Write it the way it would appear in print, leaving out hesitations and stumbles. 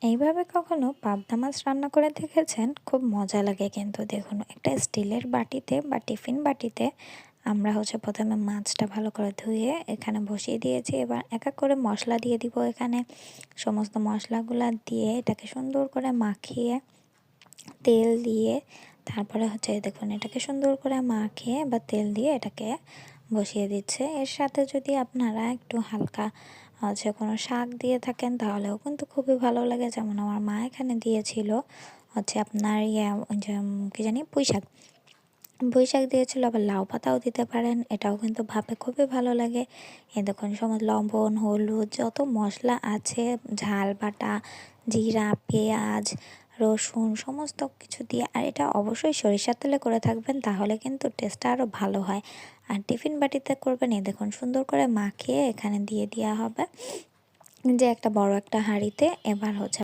এইভাবে কখনো পাবদা মাছ রান্না করে দেখেছেন? খুব মজা লাগে কিন্তু দেখুন একটা স্টিলের বাটিতে বা টিফিন বাটিতে আমরা প্রথমে মাছটা ভালো করে ধুয়ে এখানে বসিয়ে দিয়েছি। এবার এক এক করে মশলা দিয়ে দিব এখানে। সমস্ত মশলাগুলা দিয়ে এটাকে সুন্দর করে মাখিয়ে তেল দিয়ে তারপরে দেখুন এটাকে সুন্দর করে মাখিয়ে বা তেল দিয়ে এটাকে বসিয়ে দিচ্ছে। এর সাথে যদি আপনারা একটু হালকা কোনো শাক দিয়ে থাকেন তাহলেও কিন্তু খুবই ভালো লাগে। যেমন আমার মা এখানে দিয়েছিল আপনার ওই যে কী জানি পুঁই শাক দিয়েছিল, আবার লাউ পাতাও দিতে পারেন, এটাও কিন্তু ভাপে খুবই ভালো লাগে। এ দেখুন লবণ, হলুদ, যত মশলা আছে, ঝাল বাটা, জিরা, পেঁয়াজ, রসুন সমস্ত কিছু দিয়ে, আর এটা অবশ্যই সরিষার তেলে করে থাকবেন, তাহলে কিন্তু টেস্টটা আরও ভালো হয়। আর টিফিন বাটিতে করবেন, এই দেখুন সুন্দর করে মাখিয়ে এখানে দিয়ে দেওয়া হবে যে একটা বড় একটা হাঁড়িতে। এবার